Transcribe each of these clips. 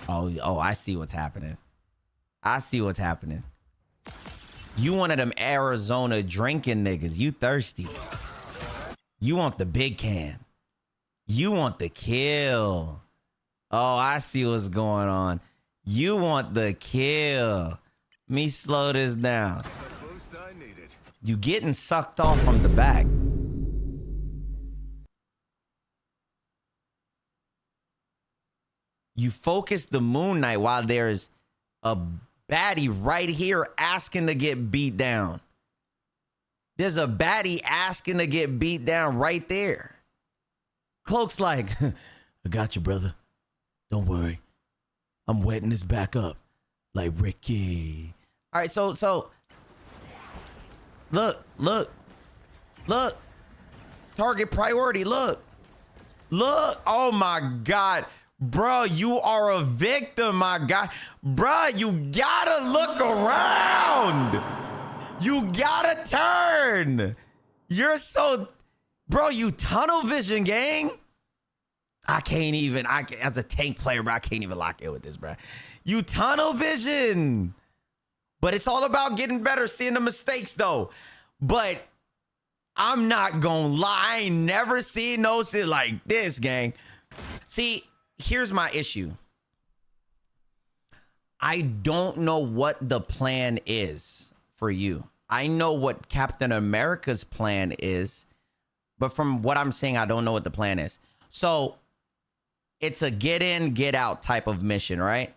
Oh, I see what's happening. I see what's happening. You one of them Arizona drinking niggas. You thirsty. You want the big can. You want the kill. Oh, I see what's going on. You want the kill. Let me slow this down. You getting sucked off from the back. You focus the Moon Knight while there's a baddie right here asking to get beat down. There's a baddie asking to get beat down right there. Cloak's like, I got you, brother. Don't worry. I'm wetting this back up like Ricky. All right, so look. Target priority, look. Oh my God. Bro, you are a victim, my guy. Bro, you gotta look around. You gotta turn. You're so... Bro, you tunnel vision, gang. I as a tank player, bro, I can't even lock in with this, bro. You tunnel vision. But it's all about getting better, seeing the mistakes, though. But I'm not gonna lie. I ain't never seen no shit like this, gang. See, here's my issue. I don't know what the plan is for you. I know what Captain America's plan is, but from what I'm saying, I don't know what the plan is. So it's a get in, get out type of mission, right?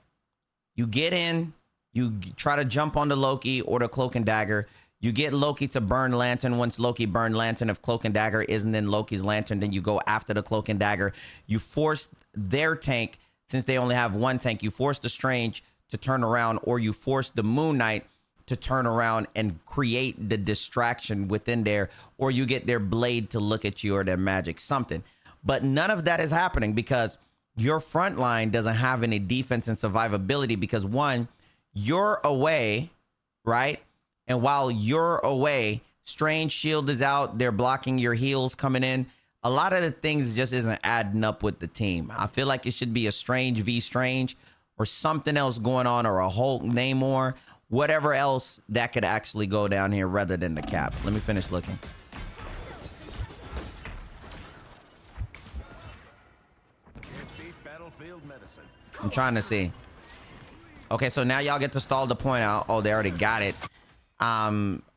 You get in, you try to jump onto Loki or the Cloak and Dagger. You get Loki to burn Lantern. Once Loki burned Lantern, if Cloak and Dagger isn't in Loki's Lantern, then you go after the Cloak and Dagger. You force their tank, since they only have one tank, you force the Strange to turn around, or you force the Moon Knight to turn around and create the distraction within there, or you get their blade to look at you or their magic, something. But none of that is happening because your front line doesn't have any defense and survivability because, one, you're away, right? And while you're away, Strange shield is out. They're blocking your heals coming in. A lot of the things just isn't adding up with the team. I feel like it should be a Strange v Strange or something else going on, or a Hulk Namor, whatever else that could actually go down here rather than the Cap. Let me finish looking. I'm trying to see. Okay, so now y'all get to stall the point out. Oh, they already got it.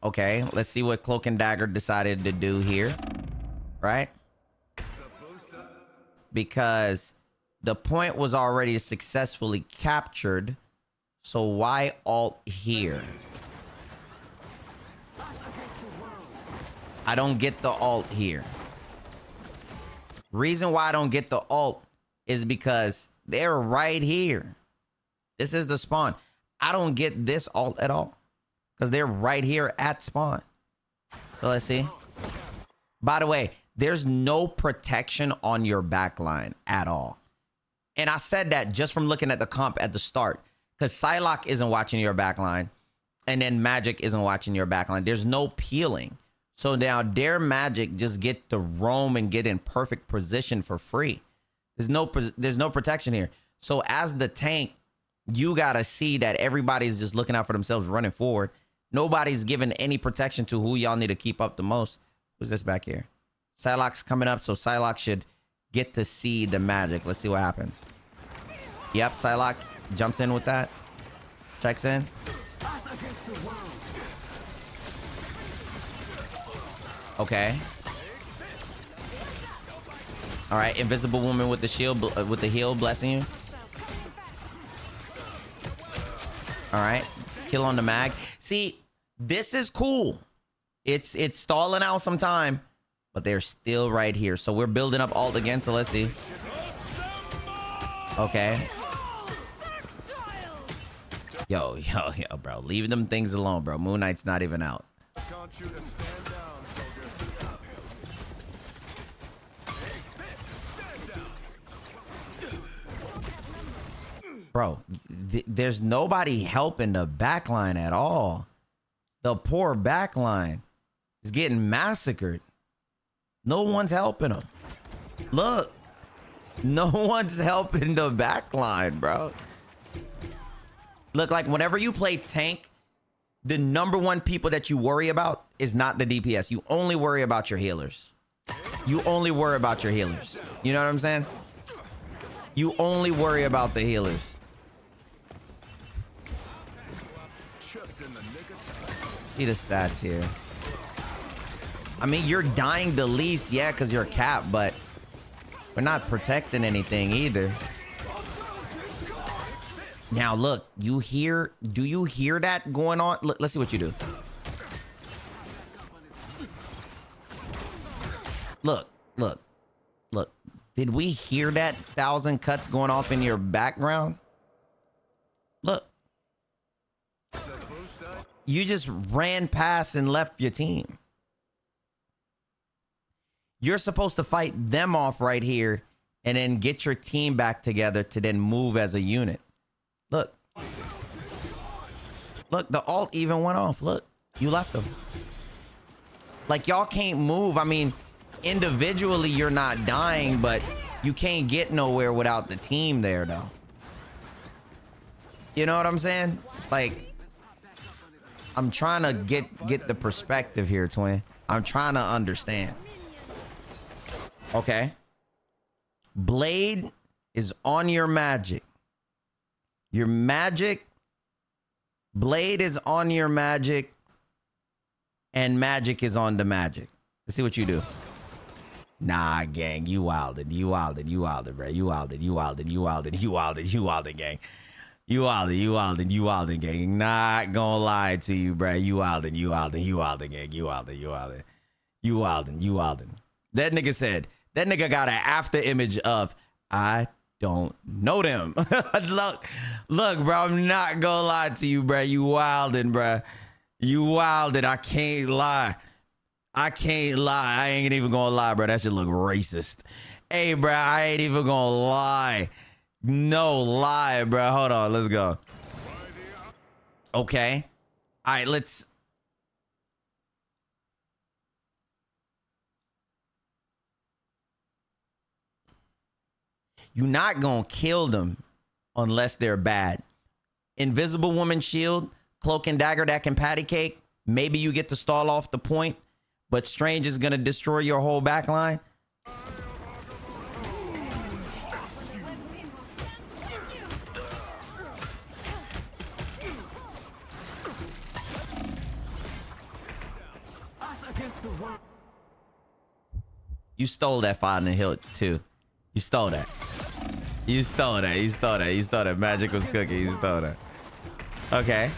Okay, let's see what Cloak and Dagger decided to do here, right? Because the point was already successfully captured, so why alt here? I don't get the alt here. Reason why I don't get the alt is because they're right here. This is the spawn. I don't get this alt at all because they're right here at spawn. So let's see. By the way, there's no protection on your backline at all. And I said that just from looking at the comp at the start, because Psylocke isn't watching your backline, and then Magic isn't watching your backline. There's no peeling. So now their Magic just get to roam and get in perfect position for free. There's no protection here. So as the tank, you gotta see that everybody's just looking out for themselves, running forward. Nobody's giving any protection to who y'all need to keep up the most. Who's this back here? Psylocke's coming up, so Psylocke should get to see the Magic. Let's see what happens. Yep, Psylocke jumps in with that. Checks in. Okay. All right, Invisible Woman with the shield, with the heal, blessing you. All right, kill on the mag. See, this is cool. It's stalling out some time, but they're still right here. So we're building up alt again, so let's see. Okay. Yo, bro. Leave them things alone, bro. Moon Knight's not even out. Bro, there's nobody helping the backline at all. The poor backline is getting massacred. No one's helping them. Look, no one's helping the backline, bro. Look, like whenever you play tank, the number one people that you worry about is not the DPS. You only worry about your healers. You only worry about your healers. You know what I'm saying? You only worry about the healers. See the stats here. I mean, you're dying the least, yeah, because you're capped, but we're not protecting anything either. Now, look, do you hear that going on? Let's see what you do. Look. Did we hear that 1,000 cuts going off in your background? Look. You just ran past and left your team. You're supposed to fight them off right here and then get your team back together to then move as a unit. Look. Look, the ult even went off. Look, you left them. Like, y'all can't move. I mean, individually, you're not dying, but you can't get nowhere without the team there, though. You know what I'm saying? Like, I'm trying to get the perspective here, twin. I'm trying to understand. Okay. Blade is on your magic. Your magic. Blade is on your magic. And magic is on the magic. Let's see what you do. Nah, gang. You wildin'. You wildin'. You wildin', bro. You wildin'. You wildin'. You wildin'. You wildin'. You wildin', gang. You wildin'. You wildin'. You wildin', gang. Not gonna lie to you, bro. You wildin'. You wildin'. You wildin', gang. You wildin'. You wildin'. You wildin'. You wildin'. That nigga said. That nigga got an after image of, I don't know them. look, bro, I'm not gonna lie to you, bro. You wildin', bro. You wildin'. I can't lie. I ain't even gonna lie, bro. That shit look racist. Hey, bro, I ain't even gonna lie. No lie, bro. Hold on, let's go. Okay. All right, let's. You're not gonna kill them unless they're bad. Invisible Woman shield, cloak and dagger that can patty cake. Maybe you get to stall off the point, but Strange is gonna destroy your whole backline. You stole that fire in the hill too. You stole that. You stole that. You stole that. You stole that. Magic was cooking. You stole that. Okay.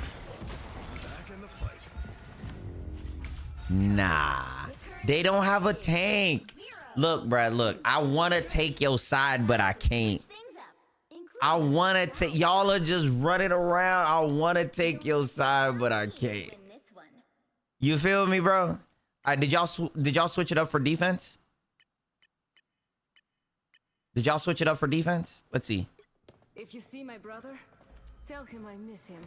Nah. They don't have a tank. Look, bruh, look. I want to take your side, but I can't. I want to take... Y'all are just running around. I want to take your side, but I can't. You feel me, bro? Did y'all switch it up for defense? Did y'all switch it up for defense? Let's see. If you see my brother, tell him I miss him.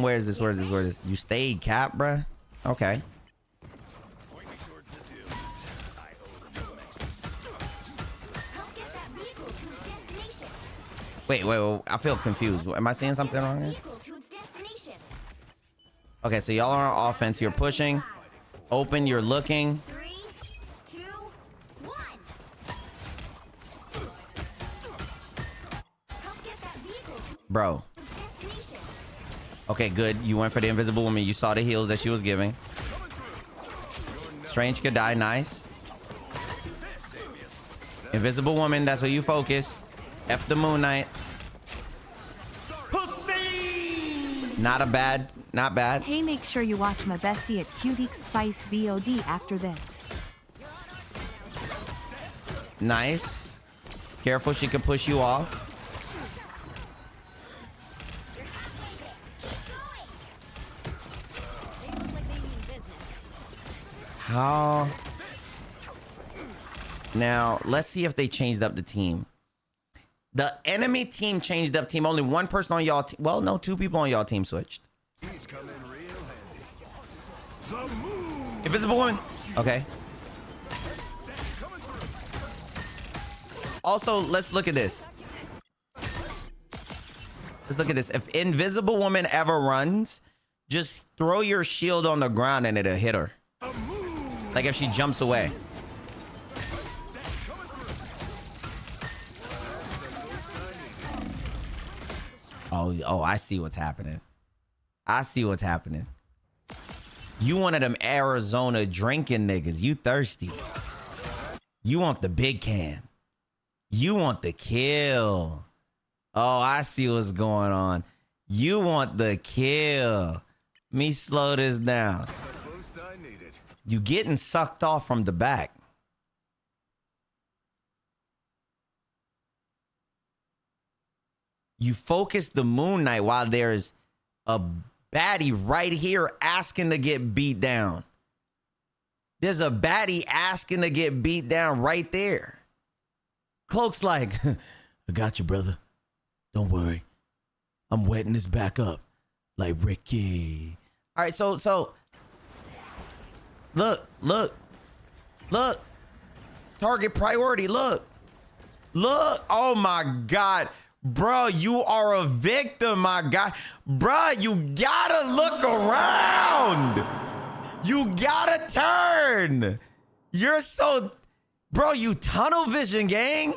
Where's this? Where's this? Where's this? You stayed cap, bruh? Okay. Wait, I feel confused. Am I seeing something wrong here? Okay, so y'all are on offense. You're pushing. Open, you're looking. Bro. Okay, good. You went for the Invisible Woman. You saw the heals that she was giving. Strange could die. Nice. Invisible Woman. That's where you focus. F the Moon Knight. Pussy! Not bad. Hey, make sure you watch my bestie at Cutie Spice VOD after this. Nice. Careful, she could push you off. How? Now, let's see if they changed up the team. The enemy team changed up team. Only one person on y'all team. Well, no, two people on y'all team switched. Invisible Woman. Okay. Also, let's look at this. Let's look at this. If Invisible Woman ever runs, just throw your shield on the ground and it'll hit her. Like if she jumps away. Oh, I see what's happening. I see what's happening. You one of them Arizona drinking niggas. You thirsty. You want the big can. You want the kill. Oh, I see what's going on. You want the kill. Let me slow this down. You getting sucked off from the back. You focus the Moon Knight while there's a baddie right here asking to get beat down. There's a baddie asking to get beat down right there. Cloak's like, I got you, brother. Don't worry. I'm wetting this back up like Ricky. All right, so look. Target priority, look. Oh my God. Bro, you are a victim, my guy. Bro, you gotta look around. You gotta turn. You're so... Bro, you tunnel vision, gang.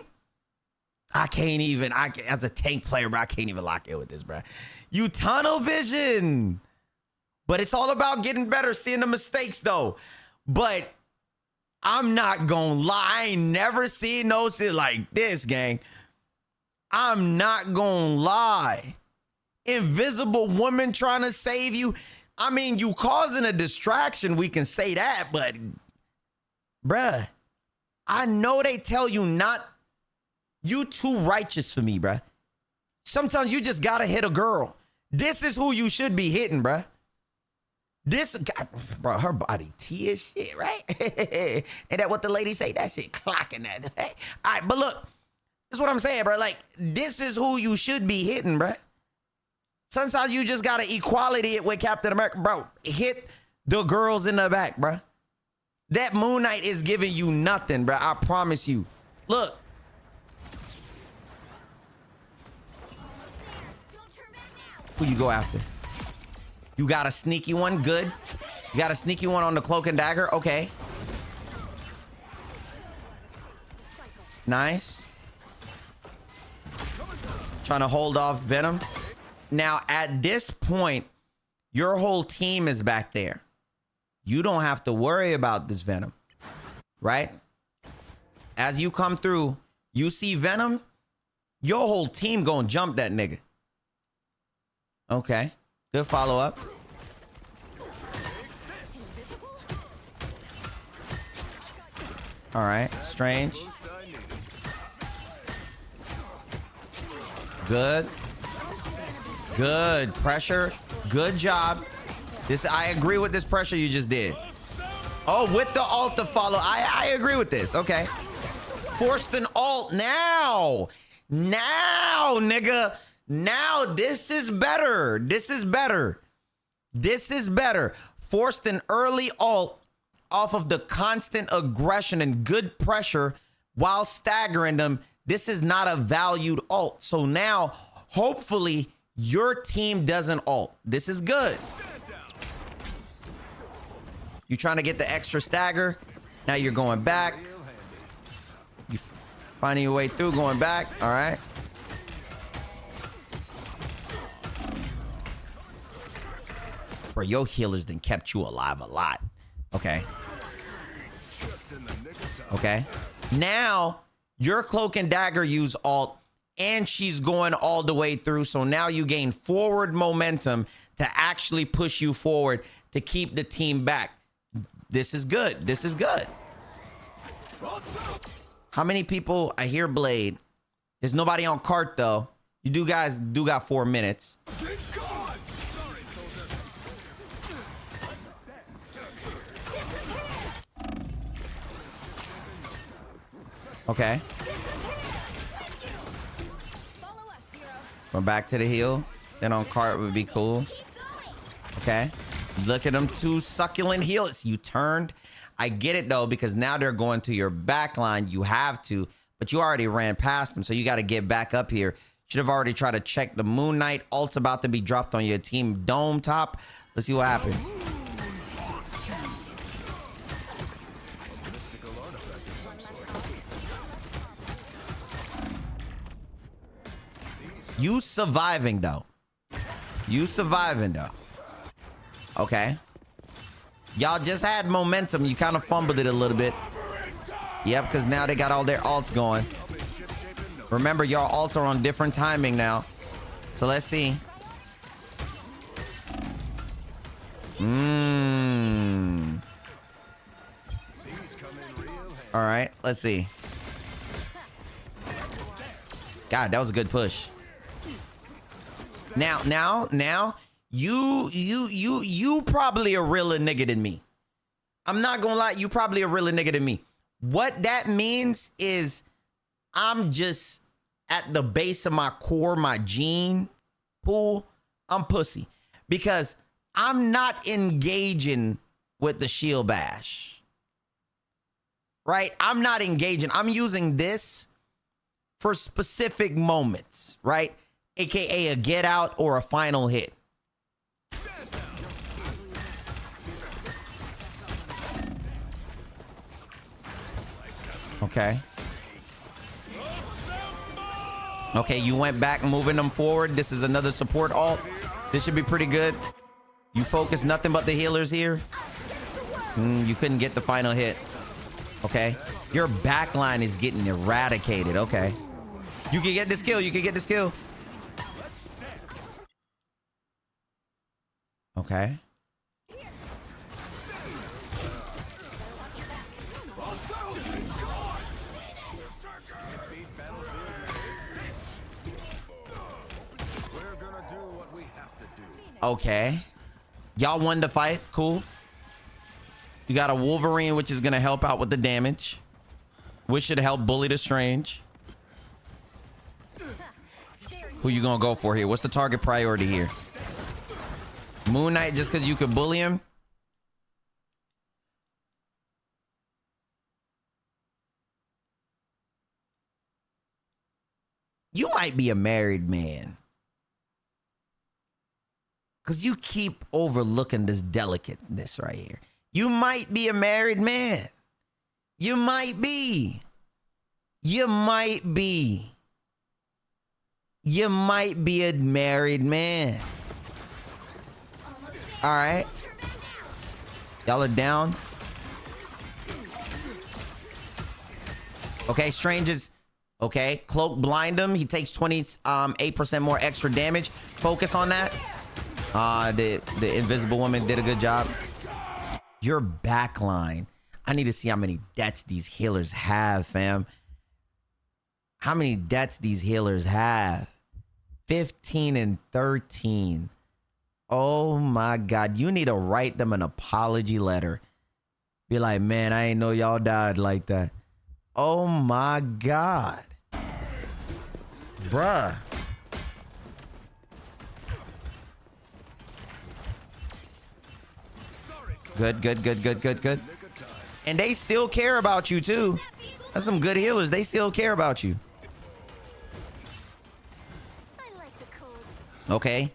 As a tank player, bro, I can't even lock in with this, bro. You tunnel vision. But it's all about getting better, seeing the mistakes, though. But I'm not gonna lie. I ain't never seen no shit like this, gang. I'm not gonna lie. Invisible Woman trying to save you. I mean, you causing a distraction. We can say that, but bruh, I know they tell you not. You too righteous for me, bruh. Sometimes you just gotta hit a girl. This is who you should be hitting, bruh. Bro, her body T as shit, right? Ain't that what the lady say? That shit clocking that. All right, but look. That's what I'm saying, bro. Like, this is who you should be hitting, bro. Sometimes you just got to equality it with Captain America. Bro, hit the girls in the back, bro. That Moon Knight is giving you nothing, bro. I promise you. Look. Who you go after? You got a sneaky one? Good. You got a sneaky one on the Cloak and Dagger? Okay. Nice. Trying to hold off Venom. Now, at this point, your whole team is back there. You don't have to worry about this Venom, right? As you come through, you see Venom, your whole team gonna jump that nigga. Okay, good follow-up. All right, Strange. Good. Good pressure. Good job. I agree with this pressure you just did. Oh, with the alt to follow. I agree with this. Okay. Forced an alt now. Now, nigga. Now, this is better. This is better. This is better. Forced an early alt off of the constant aggression and good pressure while staggering them. This is not a valued alt. So now, hopefully, your team doesn't alt. This is good. You trying to get the extra stagger. Now you're going back. You finding your way through, going back. All right. Bro, your healers then kept you alive a lot. Okay. Okay. Now, your Cloak and Dagger use alt, and she's going all the way through. So now you gain forward momentum to actually push you forward to keep the team back. This is good. This is good. How many people? I hear Blade. There's nobody on cart, though. You guys got 4 minutes. Okay. Going back to the heel. Then on cart would be cool. Okay. Look at them two succulent heels. You turned. I get it, though, because now they're going to your back line. You have to. But you already ran past them, so you got to get back up here. Should have already tried to check the Moon Knight. Ult's about to be dropped on your team dome top. Let's see what happens. You surviving though. You surviving though. Okay. Y'all just had momentum. You kind of fumbled it a little bit. Yep, because now they got all their alts going. Remember, y'all alts are on different timing now. So let's see. All right, let's see. God, that was a good push. Now, you probably a realer nigga than me. I'm not gonna lie, you probably a realer nigga than me. What that means is I'm just at the base of my core, my gene pool, I'm pussy. Because I'm not engaging with the shield bash. Right? I'm not engaging. I'm using this for specific moments, right? AKA a get out or a final hit. Okay. Okay, you went back, moving them forward. This is another support ult. This should be pretty good. You focus nothing but the healers here. You couldn't get the final hit. Okay. Your backline is getting eradicated. Okay. You can get this kill. You can get this kill. Okay. Okay. Y'all won the fight. Cool. You got a Wolverine, which is going to help out with the damage. Which should help bully the Strange. Who you going to go for here? What's the target priority here? Moon Knight just because you could bully him? You might be a married man. Because you keep overlooking this delicateness right here. You might be a married man. You might be. You might be. You might be a married man. All right. Y'all are down. Okay, Strange is... Okay, Cloak blind him. He takes 28% more extra damage. Focus on that. The Invisible Woman did a good job. Your backline. I need to see how many deaths these healers have, fam. How many deaths these healers have? 15 and 13. Oh my God. You need to write them an apology letter. Be like, man, I ain't know y'all died like that. Oh my God. Bruh. Good. And they still care about you too. That's some good healers. They still care about you. Okay.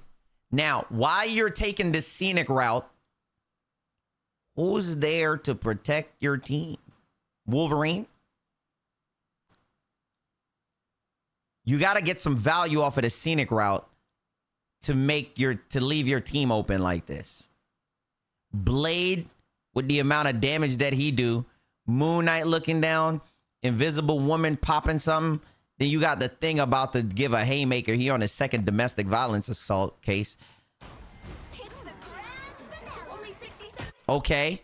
Now, while you're taking this scenic route, who's there to protect your team? Wolverine? You got to get some value off of the scenic route to leave your team open like this. Blade, with the amount of damage that he do, Moon Knight looking down, Invisible Woman popping something. Then you got the thing about to give a haymaker here on his second domestic violence assault case. Okay.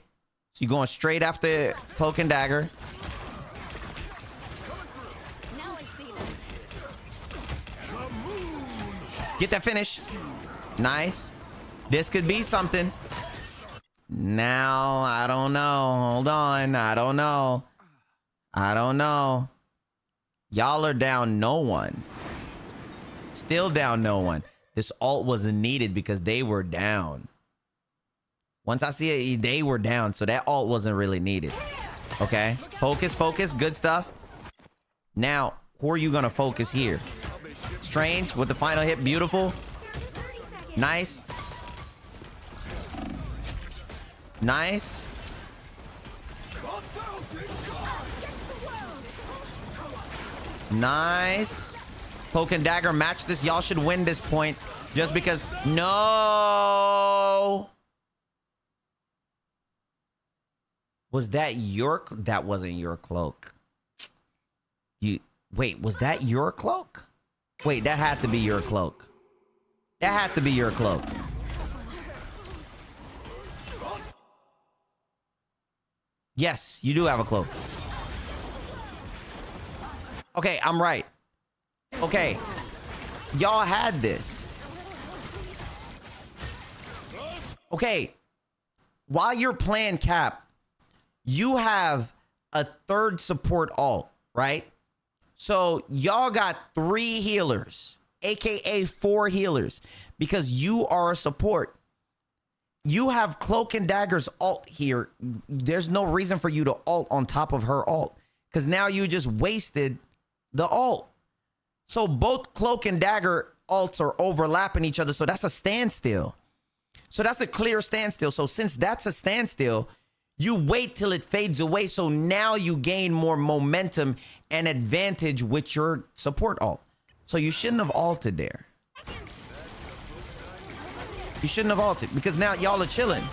So you going straight after Cloak and Dagger. Get that finish. Nice. This could be something. Now, I don't know. Hold on. I don't know. Y'all are down no one. Still down no one. This ult wasn't needed because they were down. Once I see it, they were down. So that ult wasn't really needed. Okay. Focus. Good stuff. Now, who are you going to focus here? Strange with the final hit. Beautiful. Nice. Nice. Nice. Cloak and dagger match this. Y'all should win this point just because. No. Was that your? That wasn't your cloak. You wait. Was that your cloak? Wait, that had to be your cloak. That had to be your cloak. Yes, you do have a cloak. Okay, I'm right. Okay. Y'all had this. Okay. While you're playing Cap, you have a third support alt, right? So y'all got 3 healers, aka 4 healers, because you are a support. You have Cloak and Dagger's ult here. There's no reason for you to ult on top of her ult, because now you just wasted the ult. So both Cloak and Dagger ults are overlapping each other, so that's a standstill. So that's a clear standstill. So since that's a standstill, you wait till it fades away, so now you gain more momentum and advantage with your support ult. So you shouldn't have ulted there. You shouldn't have ulted, because now y'all are chilling.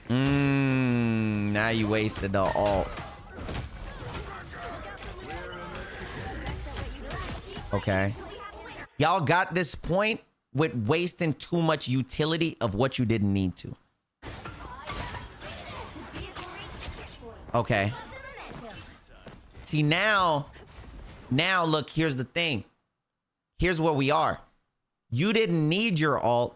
Now you wasted the ult. Okay. Y'all got this point with wasting too much utility of what you didn't need to. Okay. See, now look, here's the thing. Here's where we are. You didn't need your ult,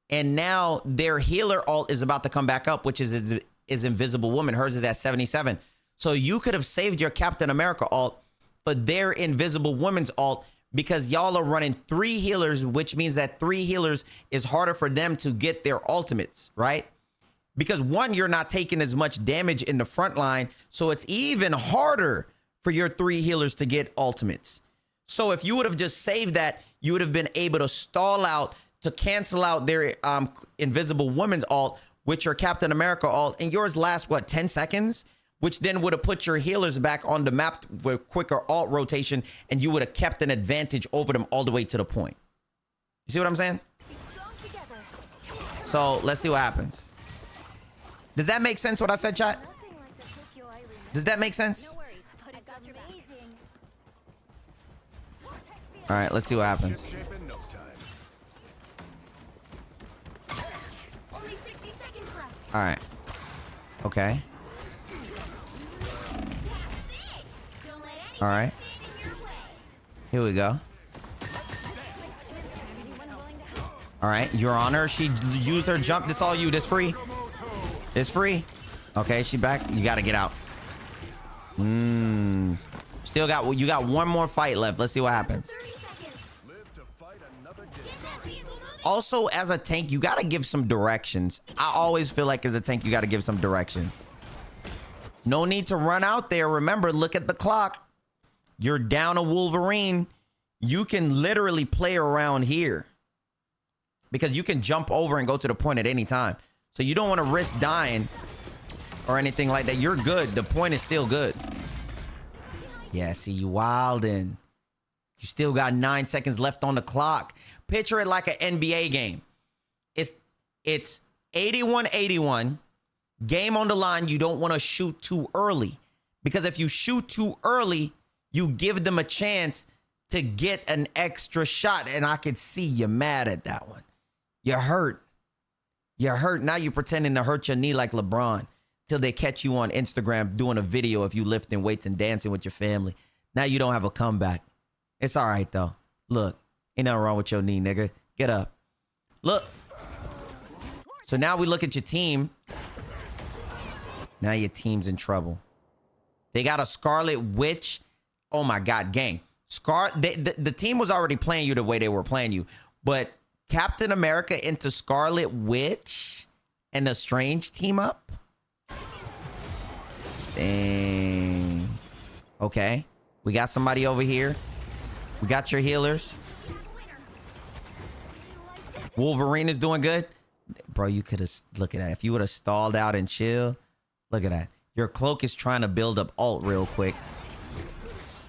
and now their healer ult is about to come back up, which is Invisible Woman. Hers is at 77. So you could have saved your Captain America ult for their Invisible Woman's ult, because y'all are running 3 healers, which means that 3 healers is harder for them to get their ultimates, right? Because 1, you're not taking as much damage in the front line, so it's even harder for your 3 healers to get ultimates. So if you would have just saved that, you would have been able to stall out to cancel out their Invisible Woman's ult with your Captain America ult, and yours lasts, what, 10 seconds? Which then would have put your healers back on the map with quicker ult rotation, and you would have kept an advantage over them all the way to the point. You see what I'm saying? So let's see what happens. Does that make sense what I said, chat? Does that make sense? All right, let's see what happens. All right. Okay. All right. Here we go. All right, Your Honor, she used her jump. This all you. This free. It's free. Okay, she back. You got to get out. Still got, you got one more fight left. Let's see what happens. Also, as a tank, you got to give some directions. I always feel like as a tank, you got to give some direction. No need to run out there. Remember, look at the clock. You're down a Wolverine. You can literally play around here, because you can jump over and go to the point at any time. So you don't want to risk dying or anything like that. You're good. The point is still good. Yeah, see, you wildin'. You still got 9 seconds left on the clock. Picture it like an NBA game. It's 81-81. Game on the line. You don't want to shoot too early, because if you shoot too early, you give them a chance to get an extra shot. And I could see you mad at that one. You're hurt. You're hurt. Now you're pretending to hurt your knee like LeBron till they catch you on Instagram doing a video of you lifting weights and dancing with your family. Now you don't have a comeback. It's all right, though. Look, ain't nothing wrong with your knee, nigga. Get up. Look. So now we look at your team. Now your team's in trouble. They got a Scarlet Witch. Oh, my God, gang. The team was already playing you the way they were playing you. But Captain America into Scarlet Witch and a Strange team up? Dang. Okay. We got somebody over here. We got your healers. Wolverine is doing good. Bro, you could have, look at that. If you would have stalled out and chill, look at that. Your cloak is trying to build up ult real quick.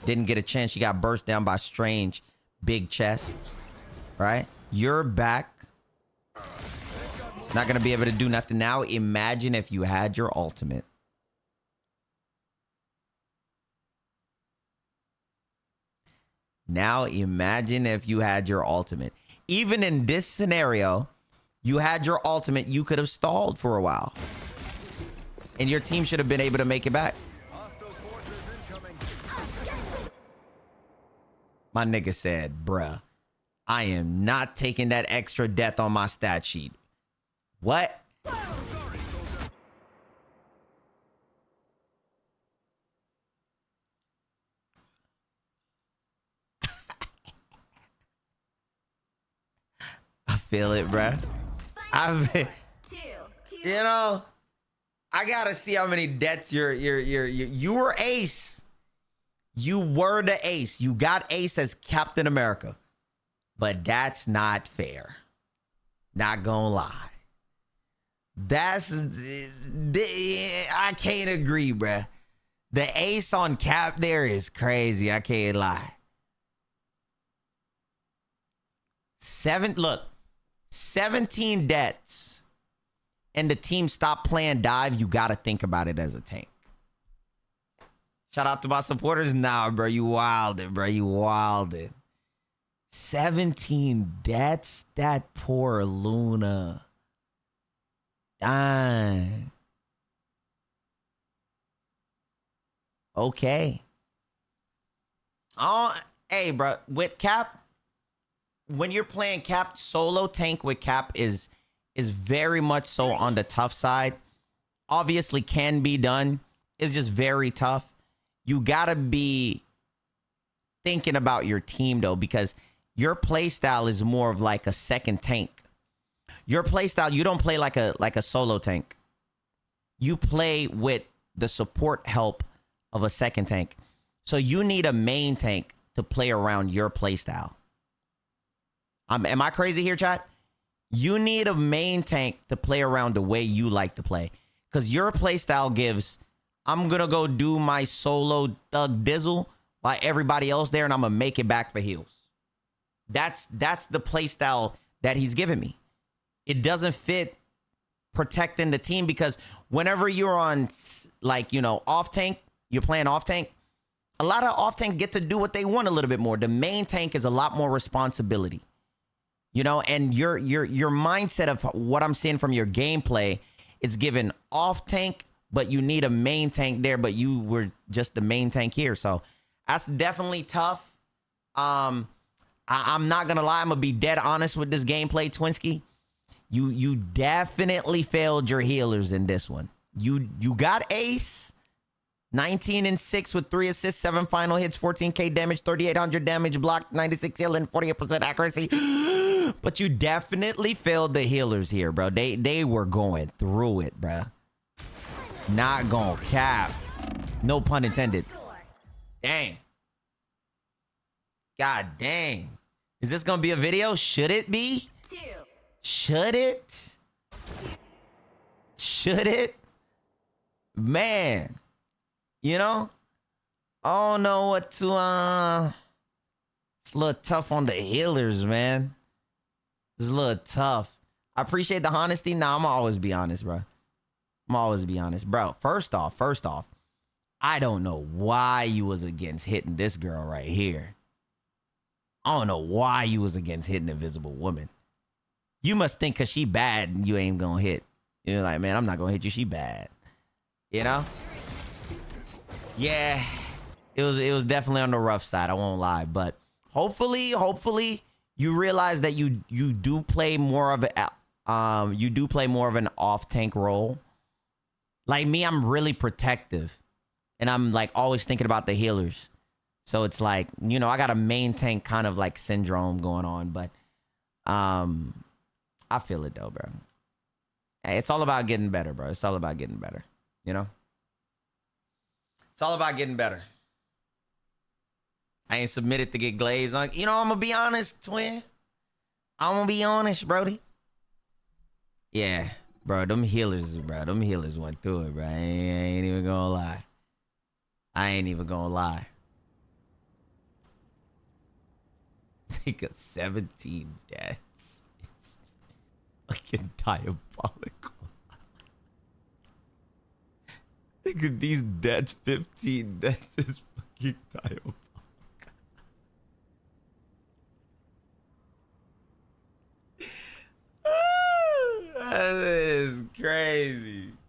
Didn't get a chance. She got burst down by Strange. Big chest. Right? You're back. Not going to be able to do nothing now. Imagine if you had your ultimate. Now imagine if you had your ultimate. Even in this scenario, you had your ultimate, you could have stalled for a while. And your team should have been able to make it back. My nigga said, bruh, I am not taking that extra death on my stat sheet. What? I feel it, bruh. You know, I gotta see how many deaths you were ace. You were the ace. You got ace as Captain America. But that's not fair. Not gonna lie. I can't agree, bruh. The ace on Cap there is crazy. I can't lie. 17 deaths and the team stopped playing dive. You gotta think about it as a tank. Shout out to my supporters. Nah, bro, you wilded, bro. You wilded. 17 deaths? That poor Luna. Dang. Okay. Oh, hey, bro. With Cap, when you're playing Cap, solo tank with Cap is very much so on the tough side. Obviously can be done. It's just very tough. You gotta be thinking about your team though, because your playstyle is more of like a second tank. Your playstyle, you don't play like a solo tank. You play with the support help of a second tank. So you need a main tank to play around your playstyle. Am I crazy here, chat? You need a main tank to play around the way you like to play. Because your playstyle gives, I'm going to go do my solo thug dizzle like everybody else there, and I'm going to make it back for heals. That's the playstyle that he's given me. It doesn't fit protecting the team, because whenever you're on, like, you know, off tank, you're playing off tank, a lot of off tank get to do what they want a little bit more. The main tank is a lot more responsibility. You know, and your mindset of what I'm seeing from your gameplay is given off tank, but you need a main tank there, but you were just the main tank here. So that's definitely tough. I'm not gonna lie, I'm gonna be dead honest with this gameplay, Twinsky. You definitely failed your healers in this one. You got ace, 19 and 6 with 3 assists, 7 final hits, 14k damage, 3800 damage block, 96 healing, 48% accuracy. But you definitely failed the healers here, bro. They were going through it, bro. Not gonna cap. No pun intended. Dang. God dang. Is this gonna be a video? Should it be? Should it? Should it? Man. You know? I don't know what to, it's a little tough on the healers, man. It's a little tough. I appreciate the honesty. Nah, I'm always be honest, bro. I'm always be honest. Bro, first off, I don't know why you was against hitting this girl right here. I don't know why you was against hitting Invisible Woman. You must think because she bad and you ain't gonna hit. You're like, man, I'm not gonna hit you. She bad. You know? Yeah. It was definitely on the rough side. I won't lie. But hopefully, you realize that you do play more of an off tank role. Like me, I'm really protective, and I'm like always thinking about the healers. So it's like, you know, I got a main tank kind of like syndrome going on, but I feel it though, bro. Hey, it's all about getting better, bro. It's all about getting better, you know? It's all about getting better. I ain't submitted to get glazed. Like, you know, I'm gonna be honest, twin. I'm gonna be honest, Brody. Yeah, bro, them healers went through it, bro. I ain't even gonna lie. I ain't even gonna lie. Nigga, 17 deaths. It's fucking diabolical. Nigga, these deaths, 15 deaths is fucking diabolical. That is crazy.